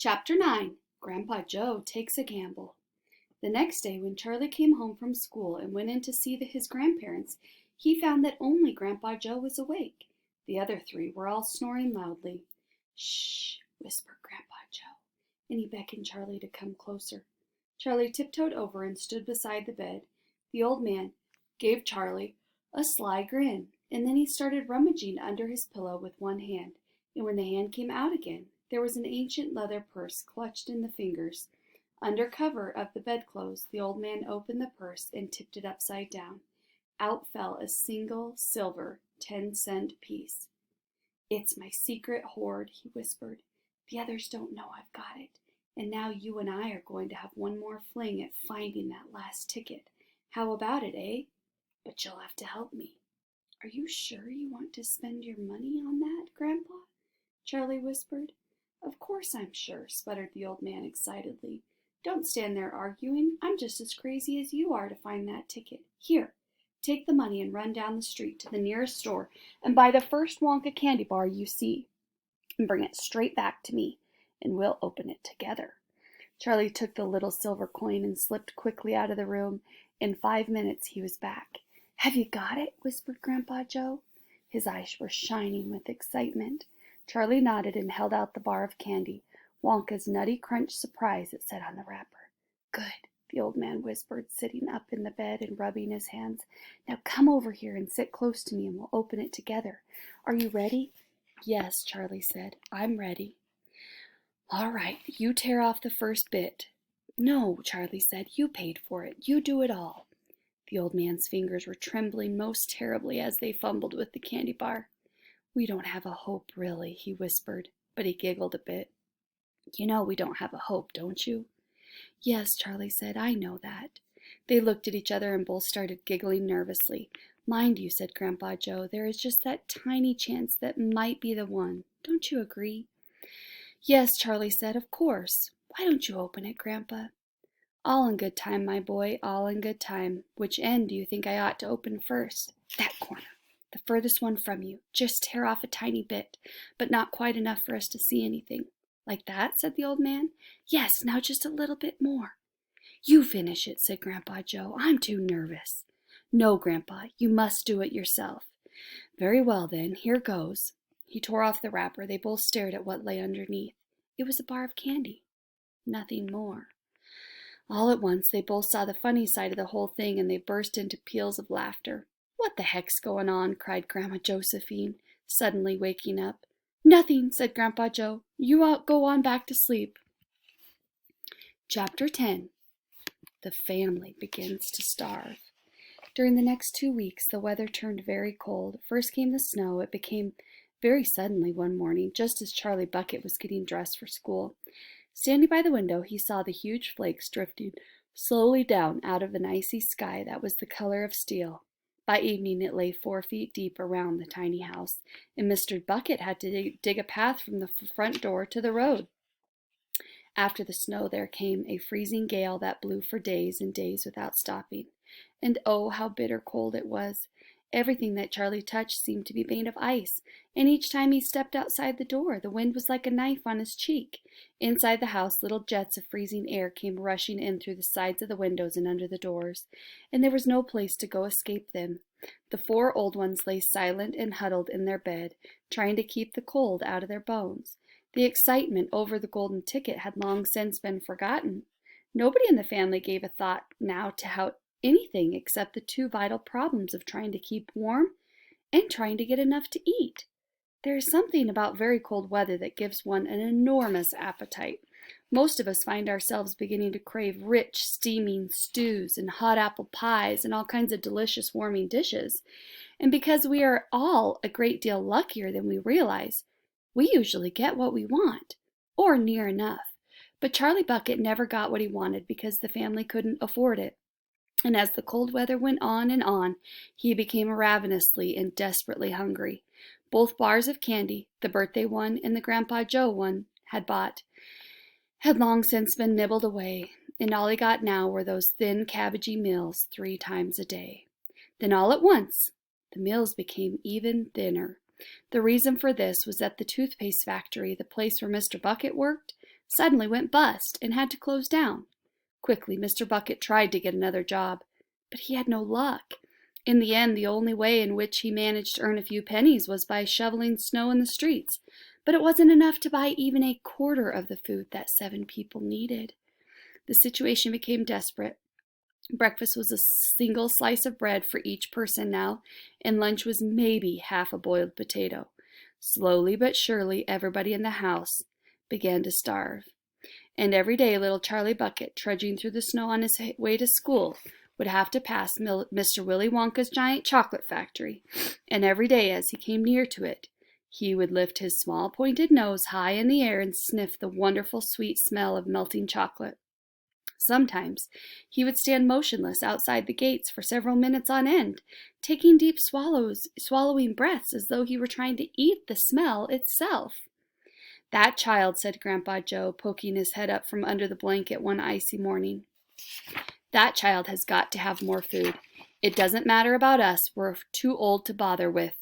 Chapter 9 Grandpa Joe Takes a Gamble. The next day, when Charlie came home from school and went in to see his grandparents, he found that only Grandpa Joe was awake. The other three were all snoring loudly. "Shh," whispered Grandpa Joe, and he beckoned Charlie to come closer. Charlie tiptoed over and stood beside the bed. The old man gave Charlie a sly grin, and then he started rummaging under his pillow with one hand, and when the hand came out again, there was an ancient leather purse clutched in the fingers. Under cover of the bedclothes, the old man opened the purse and tipped it upside down. Out fell a single silver 10-cent piece. "It's my secret hoard," he whispered. "The others don't know I've got it. And now you and I are going to have one more fling at finding that last ticket. How about it, eh? But you'll have to help me." "Are you sure you want to spend your money on that, Grandpa?" Charlie whispered. "Of course I'm sure," sputtered the old man excitedly. "Don't stand there arguing. I'm just as crazy as you are to find that ticket. Here, take the money and run down the street to the nearest store and buy the first Wonka candy bar you see, and bring it straight back to me, and we'll open it together." Charlie took the little silver coin and slipped quickly out of the room. In 5 minutes he was back. "Have you got it?" whispered Grandpa Joe. His eyes were shining with excitement. Charlie nodded and held out the bar of candy. "Wonka's Nutty Crunch Surprise," it said on the wrapper. "Good," the old man whispered, sitting up in the bed and rubbing his hands. "Now come over here and sit close to me and we'll open it together. Are you ready?" "Yes," Charlie said, "I'm ready." "All right, you tear off the first bit." "No," Charlie said, "you paid for it. You do it all." The old man's fingers were trembling most terribly as they fumbled with the candy bar. "We don't have a hope, really," he whispered, but he giggled a bit. "You know we don't have a hope, don't you?" "Yes," Charlie said, "I know that." They looked at each other and both started giggling nervously. "Mind you," said Grandpa Joe, "there is just that tiny chance that might be the one. Don't you agree?" "Yes," Charlie said, "of course. Why don't you open it, Grandpa?" "All in good time, my boy, all in good time. Which end do you think I ought to open first?" "That corner. The furthest one from you. Just tear off a tiny bit, but not quite enough for us to see anything." "Like that?" said the old man. "Yes, now just a little bit more." "You finish it," said Grandpa Joe. "I'm too nervous." "No, Grandpa, you must do it yourself." "Very well, then, here goes." He tore off the wrapper. They both stared at what lay underneath. It was a bar of candy. Nothing more. All at once, they both saw the funny side of the whole thing, and they burst into peals of laughter. "What the heck's going on?" cried Grandma Josephine, suddenly waking up. "Nothing," said Grandpa Joe. "You go on back to sleep." Chapter 10 The Family Begins to Starve. During the next 2 weeks, the weather turned very cold. First came the snow. It became very suddenly one morning, just as Charlie Bucket was getting dressed for school. Standing by the window, he saw the huge flakes drifting slowly down out of an icy sky that was the color of steel. By evening, it lay 4 feet deep around the tiny house, and Mr. Bucket had to dig a path from the front door to the road. After the snow, there came a freezing gale that blew for days and days without stopping. And oh, how bitter cold it was! Everything that Charlie touched seemed to be made of ice, and each time he stepped outside the door, the wind was like a knife on his cheek. Inside the house, little jets of freezing air came rushing in through the sides of the windows and under the doors, and there was no place to go escape them. The 4 old ones lay silent and huddled in their bed, trying to keep the cold out of their bones. The excitement over the golden ticket had long since been forgotten. Nobody in the family gave a thought now to how anything except the 2 vital problems of trying to keep warm and trying to get enough to eat. There is something about very cold weather that gives one an enormous appetite. Most of us find ourselves beginning to crave rich, steaming stews and hot apple pies and all kinds of delicious warming dishes. And because we are all a great deal luckier than we realize, we usually get what we want, or near enough. But Charlie Bucket never got what he wanted because the family couldn't afford it. And as the cold weather went on and on, he became ravenously and desperately hungry. Both bars of candy, the birthday one and the Grandpa Joe one had bought, had long since been nibbled away, and all he got now were those thin, cabbagey meals 3 times a day. Then all at once, the meals became even thinner. The reason for this was that the toothpaste factory, the place where Mr. Bucket worked, suddenly went bust and had to close down. Quickly, Mr. Bucket tried to get another job, but he had no luck. In the end, the only way in which he managed to earn a few pennies was by shoveling snow in the streets, but it wasn't enough to buy even a quarter of the food that 7 people needed. The situation became desperate. Breakfast was a single slice of bread for each person now, and lunch was maybe half a boiled potato. Slowly but surely, everybody in the house began to starve. And every day little Charlie Bucket, trudging through the snow on his way to school, would have to pass Mr. Willy Wonka's giant chocolate factory, and every day as he came near to it, he would lift his small pointed nose high in the air and sniff the wonderful sweet smell of melting chocolate. Sometimes he would stand motionless outside the gates for several minutes on end, taking deep swallowing breaths as though he were trying to eat the smell itself. "That child," said Grandpa Joe, poking his head up from under the blanket one icy morning. "That child has got to have more food. It doesn't matter about us, we're too old to bother with.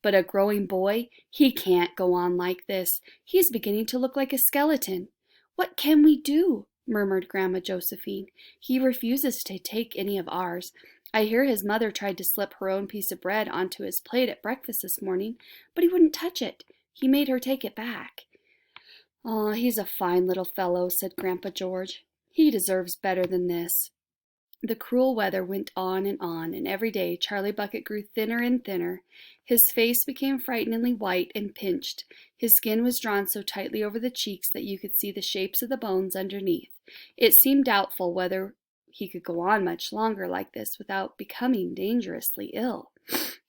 But a growing boy, he can't go on like this. He's beginning to look like a skeleton." "What can we do?" murmured Grandma Josephine. "He refuses to take any of ours. I hear his mother tried to slip her own piece of bread onto his plate at breakfast this morning, but he wouldn't touch it. He made her take it back." "Oh, he's a fine little fellow," said Grandpa George. "He deserves better than this." The cruel weather went on, and every day Charlie Bucket grew thinner and thinner. His face became frighteningly white and pinched. His skin was drawn so tightly over the cheeks that you could see the shapes of the bones underneath. It seemed doubtful whether he could go on much longer like this without becoming dangerously ill.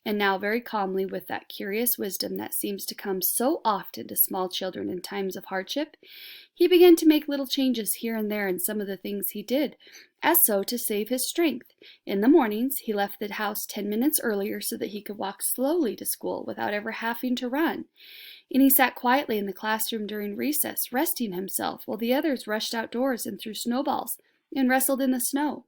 And now, very calmly, with that curious wisdom that seems to come so often to small children in times of hardship, he began to make little changes here and there in some of the things he did, as so to save his strength. In the mornings, he left the house 10 minutes earlier so that he could walk slowly to school without ever having to run. And he sat quietly in the classroom during recess, resting himself, while the others rushed outdoors and threw snowballs and wrestled in the snow.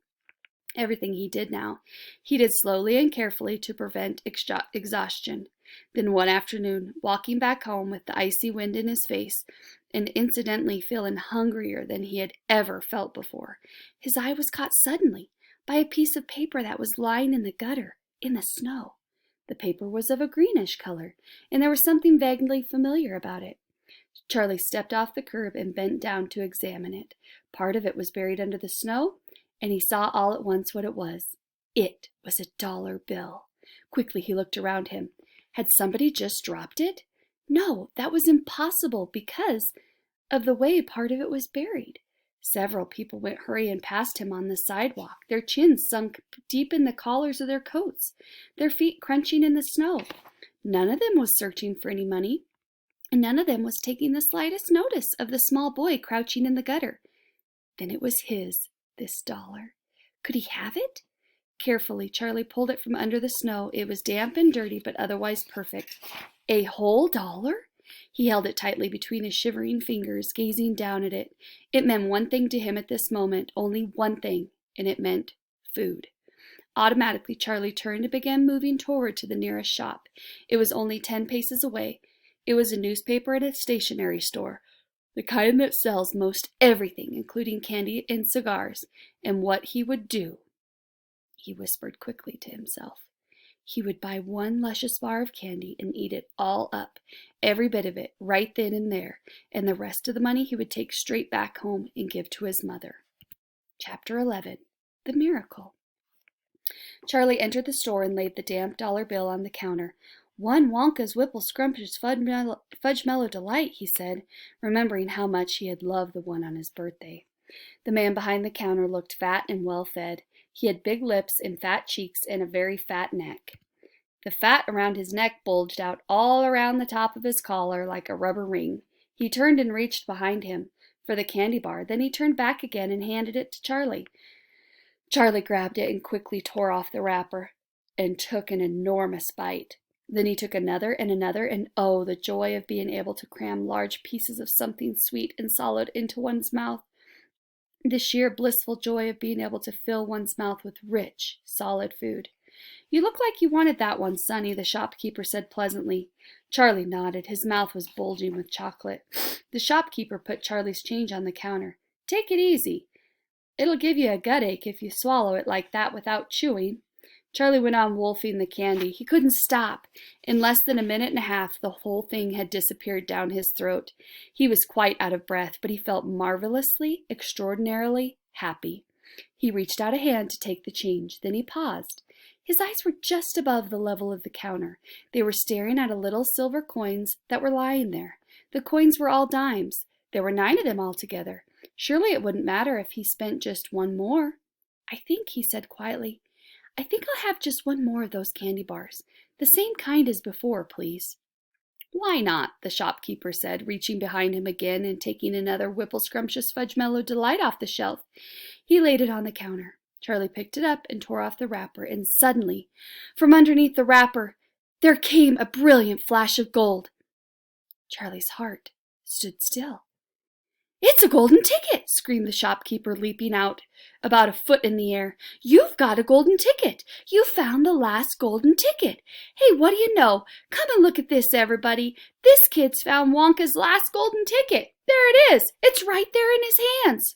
Everything he did now, he did slowly and carefully to prevent exhaustion. Then one afternoon, walking back home with the icy wind in his face, and incidentally feeling hungrier than he had ever felt before, his eye was caught suddenly by a piece of paper that was lying in the gutter, in the snow. The paper was of a greenish color, and there was something vaguely familiar about it. Charlie stepped off the curb and bent down to examine it. Part of it was buried under the snow, and he saw all at once what it was. It was a dollar bill. Quickly he looked around him. Had somebody just dropped it? No, that was impossible because of the way part of it was buried. Several people went hurrying past him on the sidewalk, their chins sunk deep in the collars of their coats, their feet crunching in the snow. None of them was searching for any money, and none of them was taking the slightest notice of the small boy crouching in the gutter. Then it was his, this dollar. Could he have it? Carefully, Charlie pulled it from under the snow. It was damp and dirty, but otherwise perfect. A whole dollar? He held it tightly between his shivering fingers, gazing down at it. It meant one thing to him at this moment, only one thing, and it meant food. Automatically, Charlie turned and began moving toward to the nearest shop. It was only 10 paces away. It was a newspaper and a stationery store, the kind that sells most everything, including candy and cigars. And what he would do, he whispered quickly to himself. He would buy one luscious bar of candy and eat it all up, every bit of it, right then and there, and the rest of the money he would take straight back home and give to his mother. Chapter 11. The Miracle. Charlie entered the store and laid the damp dollar bill on the counter. "1 Wonka's Whipple Scrumptious Fudge Mellow Delight," he said, remembering how much he had loved the one on his birthday. The man behind the counter looked fat and well-fed. He had big lips and fat cheeks and a very fat neck. The fat around his neck bulged out all around the top of his collar like a rubber ring. He turned and reached behind him for the candy bar. Then he turned back again and handed it to Charlie. Charlie grabbed it and quickly tore off the wrapper and took an enormous bite. Then he took another, and oh, the joy of being able to cram large pieces of something sweet and solid into one's mouth. The sheer blissful joy of being able to fill one's mouth with rich, solid food. "You look like you wanted that one, Sonny," the shopkeeper said pleasantly. Charlie nodded. His mouth was bulging with chocolate. The shopkeeper put Charlie's change on the counter. "Take it easy. It'll give you a gut ache if you swallow it like that without chewing." Charlie went on wolfing the candy. He couldn't stop. In less than a minute and a half, the whole thing had disappeared down his throat. He was quite out of breath, but he felt marvelously, extraordinarily happy. He reached out a hand to take the change. Then he paused. His eyes were just above the level of the counter. They were staring at a little silver coins that were lying there. The coins were all dimes. There were 9 of them altogether. Surely it wouldn't matter if he spent just one more. "I think," he said quietly, "I think I'll have just one more of those candy bars. The same kind as before, please." "Why not?" the shopkeeper said, reaching behind him again and taking another Whipple Scrumptious Fudge Mellow Delight off the shelf. He laid it on the counter. Charlie picked it up and tore off the wrapper, and suddenly, from underneath the wrapper, there came a brilliant flash of gold. Charlie's heart stood still. "It's a golden ticket!" screamed the shopkeeper, leaping out about a foot in the air. "You've got a golden ticket! You found the last golden ticket! Hey, what do you know? Come and look at this, everybody! This kid's found Wonka's last golden ticket! There it is! It's right there in his hands!"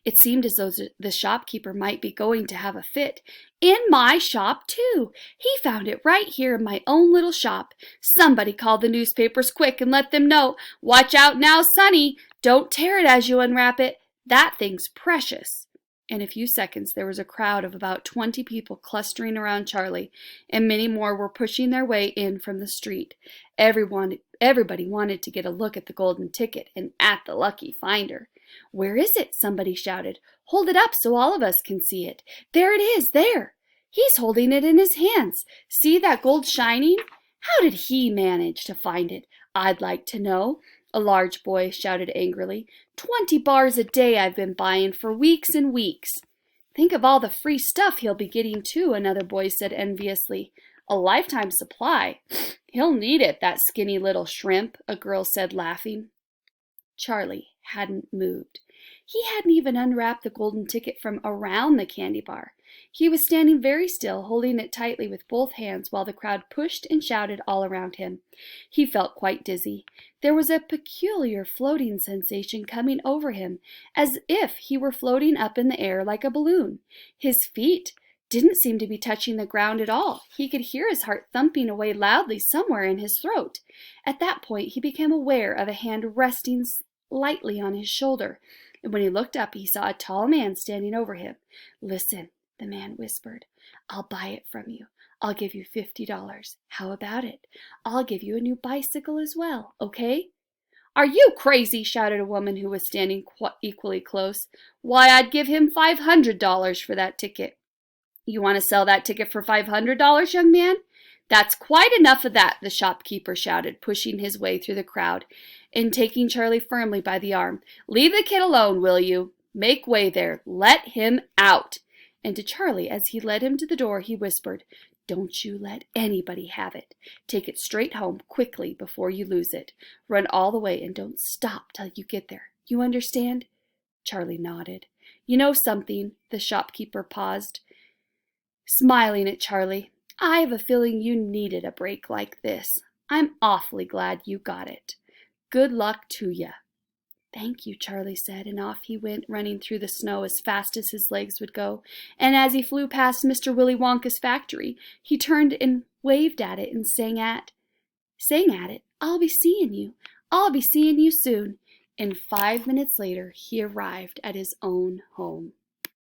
It seemed as though the shopkeeper might be going to have a fit. "In my shop, too! He found it right here in my own little shop. Somebody call the newspapers quick and let them know. Watch out now, Sonny! Don't tear it as you unwrap it. That thing's precious." In a few seconds, there was a crowd of about 20 people clustering around Charlie, and many more were pushing their way in from the street. Everybody wanted to get a look at the golden ticket and at the lucky finder. "Where is it?" somebody shouted. "Hold it up so all of us can see it." "There it is, there! He's holding it in his hands. See that gold shining? How did he manage to find it, I'd like to know?" A large boy shouted angrily. 20 bars a day I've been buying for weeks and weeks." "Think of all the free stuff he'll be getting, too," another boy said enviously. "A lifetime supply. He'll need it, that skinny little shrimp," a girl said, laughing. Charlie hadn't moved. He hadn't even unwrapped the golden ticket from around the candy bar. He was standing very still, holding it tightly with both hands while the crowd pushed and shouted all around him. He felt quite dizzy. There was a peculiar floating sensation coming over him, as if he were floating up in the air like a balloon. His feet didn't seem to be touching the ground at all. He could hear his heart thumping away loudly somewhere in his throat. At that point, he became aware of a hand resting lightly on his shoulder, and when he looked up, he saw a tall man standing over him. "Listen," the man whispered. "I'll buy it from you. I'll give you $50. How about it? I'll give you a new bicycle as well, okay?" "Are you crazy?" shouted a woman who was standing equally close. "Why, I'd give him $500 for that ticket." "You want to sell that ticket for $500, young man?" "That's quite enough of that," the shopkeeper shouted, pushing his way through the crowd and taking Charlie firmly by the arm. "Leave the kid alone, will you? Make way there. Let him out." And to Charlie, as he led him to the door, he whispered, "Don't you let anybody have it. Take it straight home quickly before you lose it. Run all the way and don't stop till you get there. You understand?" Charlie nodded. "You know something?" The shopkeeper paused, smiling at Charlie. "I have a feeling you needed a break like this. I'm awfully glad you got it. Good luck to ya." "Thank you," Charlie said, and off he went, running through the snow as fast as his legs would go. And as he flew past Mr. Willy Wonka's factory, he turned and waved at it and sang at it, "I'll be seeing you. I'll be seeing you soon." And 5 minutes later, he arrived at his own home.